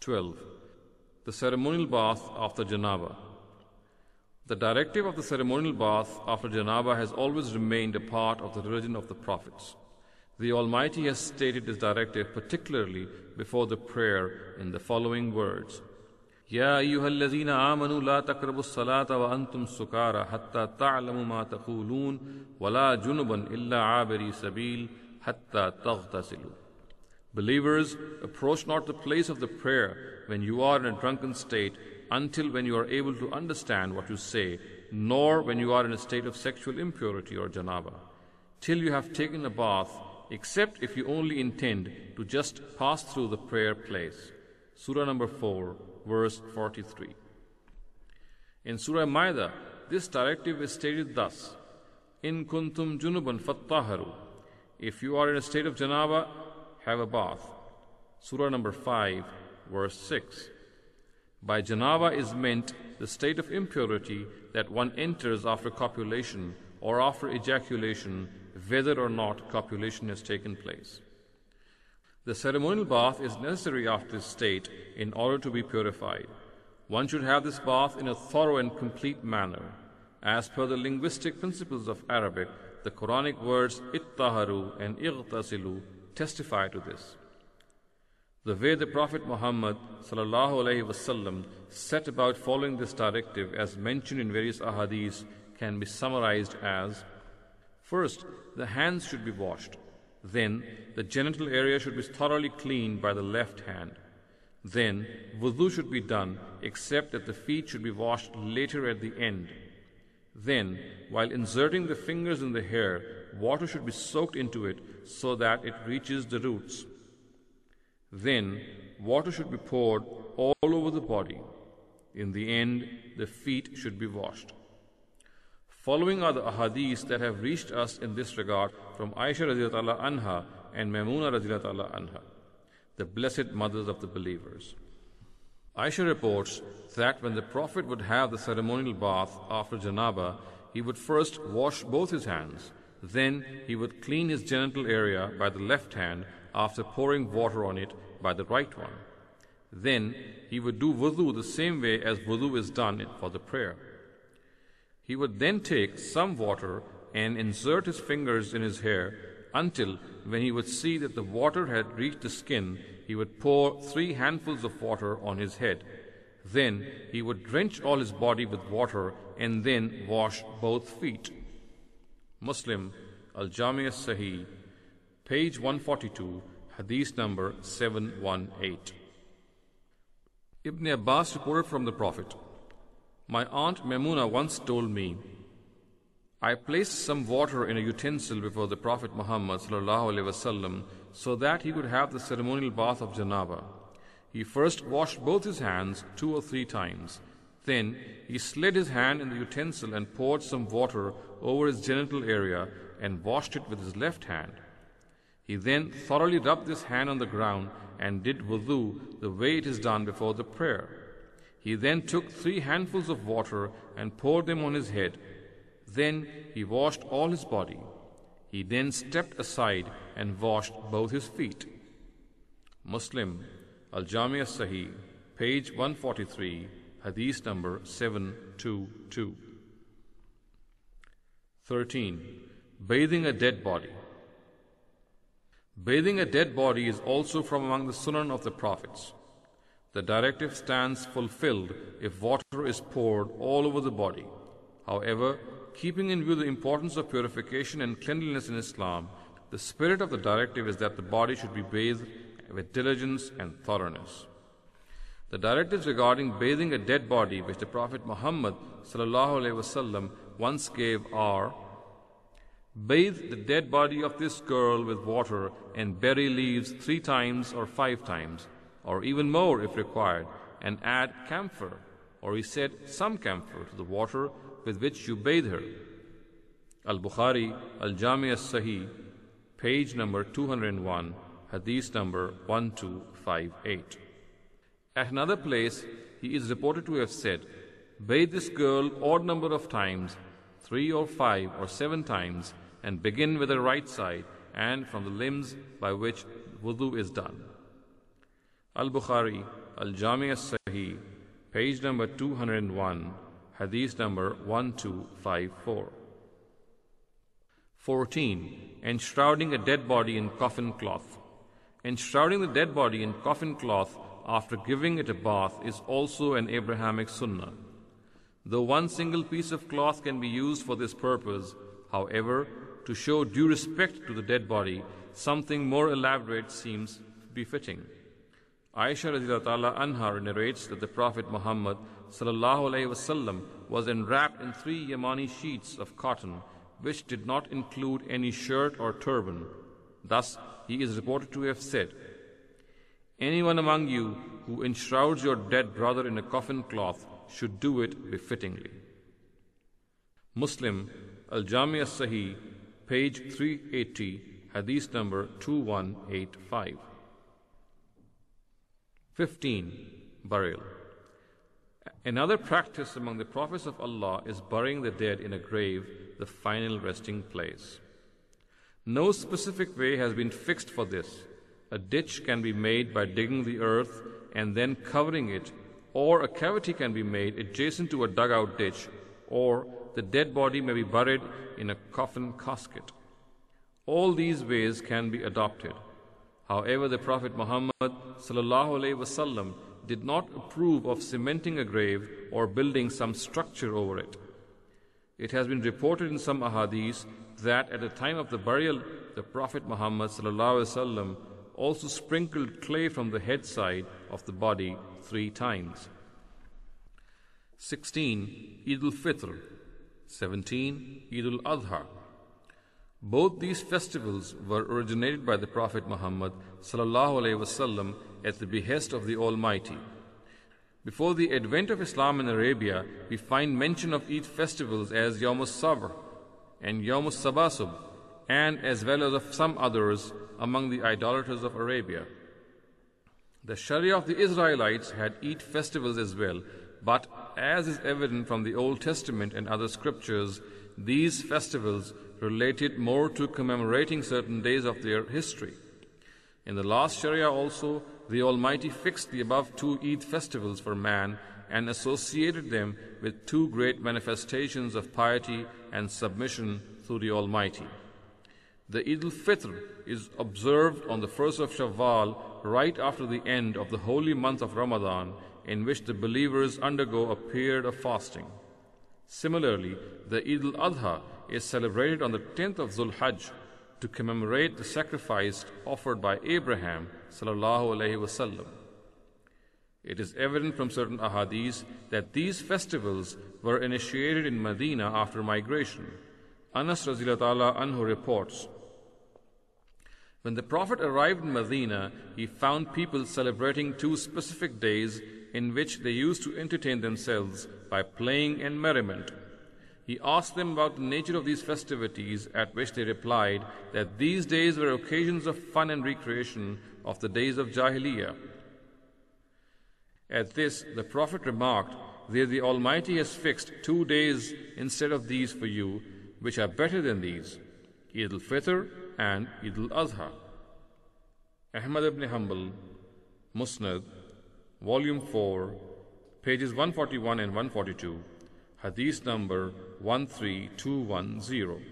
12. The ceremonial bath after janaba. The directive of the ceremonial bath after janaba has always remained a part of the religion of the prophets. The Almighty has stated this directive particularly before the prayer in the following words: Ya ayyuhallazina amanu la taqrabus salata wa antum sukara hatta ta'lamu ma taqulun wa la junuban illa abiri sabil hatta taghtasilu. Believers, approach not the place of the prayer when you are in a drunken state until when you are able to understand what you say, nor when you are in a state of sexual impurity or janaba, till you have taken a bath, except if you only intend to just pass through the prayer place. Surah number 4, verse 43. In Surah Ma'idah, this directive is stated thus: In kuntum junuban fattaharu. If you are in a state of janaba, have a bath. Surah number 5, verse 6. By janaba is meant the state of impurity that one enters after copulation or after ejaculation, whether or not copulation has taken place. The ceremonial bath is necessary after this state in order to be purified. One should have this bath in a thorough and complete manner. As per the linguistic principles of Arabic, the Quranic words ittaharu and ightasilu testify to this. The way the Prophet Muhammad set about following this directive, as mentioned in various ahadith, can be summarized as: first, the hands should be washed. Then, the genital area should be thoroughly cleaned by the left hand. Then, wudu should be done, except that the feet should be washed later at the end. Then, while inserting the fingers in the hair, water should be soaked into it so that it reaches the roots. Then, water should be poured all over the body. In the end, the feet should be washed. Following are the ahadith that have reached us in this regard from Aisha radhiyallahu anha and Maimuna radhiyallahu anha, the blessed mothers of the believers. Aisha reports that when the Prophet would have the ceremonial bath after janaba, he would first wash both his hands. Then he would clean his genital area by the left hand after pouring water on it by the right one. Then he would do wudu the same way as wudu is done for the prayer. He would then take some water and insert his fingers in his hair until, when he would see that the water had reached the skin, he would pour 3 handfuls of water on his head. Then he would drench all his body with water and then wash both feet. Muslim, Al-Jami' as-Sahih, page 142, hadith number 718. Ibn Abbas reported from the Prophet: My aunt Maimuna once told me, I placed some water in a utensil before the Prophet Muhammad ﷺ so that he could have the ceremonial bath of janaba. He first washed both his hands 2 or 3 times. Then he slid his hand in the utensil and poured some water over his genital area and washed it with his left hand. He then thoroughly rubbed this hand on the ground and did wudu the way it is done before the prayer. He then took 3 handfuls of water and poured them on his head. Then he washed all his body. He then stepped aside and washed both his feet. Muslim, Al-Jami' as-Sahih, page 143, hadith number 722. 13. Bathing a dead body. Bathing a dead body is also from among the sunan of the prophets. The directive stands fulfilled if water is poured all over the body. However, keeping in view the importance of purification and cleanliness in Islam, the spirit of the directive is that the body should be bathed with diligence and thoroughness. The directives regarding bathing a dead body which the Prophet Muhammad ﷺ once gave are: bathe the dead body of this girl with water and bury leaves 3 times or 5 times, or even more if required, and add camphor, or he said some camphor, to the water with which you bathe her. Al-Bukhari, Al-Jami' as-Sahih, page number 201, hadith number 1258. At another place, he is reported to have said, bathe this girl odd number of times, 3 or 5 or 7 times, and begin with the right side and from the limbs by which wudu is done. Al-Bukhari, Al-Jami as-Sahih, page number 201, hadith number 1254. 14. Enshrouding a dead body in coffin cloth. Enshrouding the dead body in coffin cloth after giving it a bath is also an Abrahamic sunnah. Though one single piece of cloth can be used for this purpose, however, to show due respect to the dead body, something more elaborate seems befitting. Aisha radhiyallahu ta'ala anha narrates that the Prophet Muhammad sallallahu alaihi wasallam was enwrapped in 3 Yamani sheets of cotton, which did not include any shirt or turban. Thus, he is reported to have said, "Anyone among you who enshrouds your dead brother in a coffin cloth should do it befittingly." Muslim, Al-Jami as-Sahih, page 380, hadith number 2185. 15. Burial. Another practice among the prophets of Allah is burying the dead in a grave, the final resting place. No specific way has been fixed for this. A ditch can be made by digging the earth and then covering it, or a cavity can be made adjacent to a dugout ditch, or the dead body may be buried in a coffin casket. All these ways can be adopted. However, the Prophet Muhammad sallallahu alaihi wasallam did not approve of cementing a grave or building some structure over it. It has been reported in some ahadith that at the time of the burial, the Prophet Muhammad sallallahu alaihi wasallam also sprinkled clay from the head side of the body 3 times. 16. Eid al-Fitr. 17. Eid al-Adha. Both these festivals were originated by the Prophet Muhammad sallallahu alaihi wasallam at the behest of the Almighty. Before the advent of Islam in Arabia, we find mention of Eid festivals as Yawm al-Sabr and Yawm al-Sabasub, and as well as of some others among the idolaters of Arabia. The Sharia of the Israelites had Eid festivals as well, but as is evident from the Old Testament and other scriptures, these festivals related more to commemorating certain days of their history. In the last Sharia also, the Almighty fixed the above 2 Eid festivals for man and associated them with 2 great manifestations of piety and submission through the Almighty. The Eid al-Fitr is observed on the 1st of Shawwal, right after the end of the holy month of Ramadan, in which the believers undergo a period of fasting. Similarly, the Eid al-Adha is celebrated on the 10th of Dhul-Hajj to commemorate the sacrifice offered by Abraham sallallahu alaihi wasallam. It is evident from certain ahadith that these festivals were initiated in Medina after migration. Anas radhiyallahu ta'ala anhu reports, when the Prophet arrived in Medina, he found people celebrating 2 specific days in which they used to entertain themselves by playing and merriment. He asked them about the nature of these festivities, at which they replied that these days were occasions of fun and recreation of the days of Jahiliyyah. At this, the Prophet remarked, "There the Almighty has fixed 2 days instead of these for you, which are better than these, Eid al-Fitr and Eid al-Adha." Ahmad ibn Hanbal, Musnad, Volume 4, pages 141 and 142, Hadith number 13210.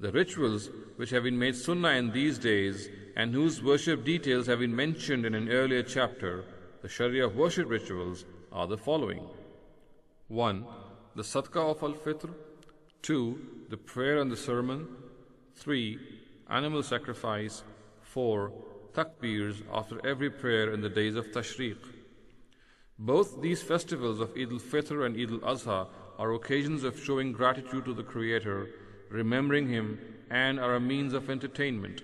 The rituals which have been made sunnah in these days and whose worship details have been mentioned in an earlier chapter, the Sharia of worship rituals, are the following. 1. The Sadaqah of Al-Fitr. 2. The prayer and the sermon. 3. Animal sacrifice. 4. Takbirs after every prayer in the days of Tashriq. Both these festivals of Eid al-Fitr and Eid al-Adha are occasions of showing gratitude to the Creator, remembering Him, and are a means of entertainment.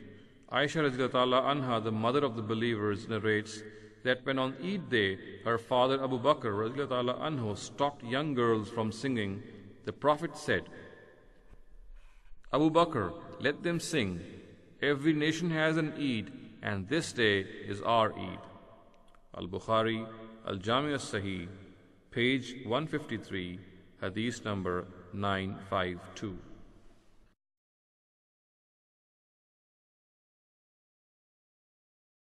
Aisha radhiyallahu ta'ala anha, the mother of the believers, narrates that when on Eid day her father Abu Bakr radhiyallahu ta'ala anhu stopped young girls from singing, the Prophet said, "Abu Bakr, let them sing. Every nation has an Eid, and this day is our Eid." Al-Bukhari, Al-Jami as-Sahih, page 153, hadith number 952.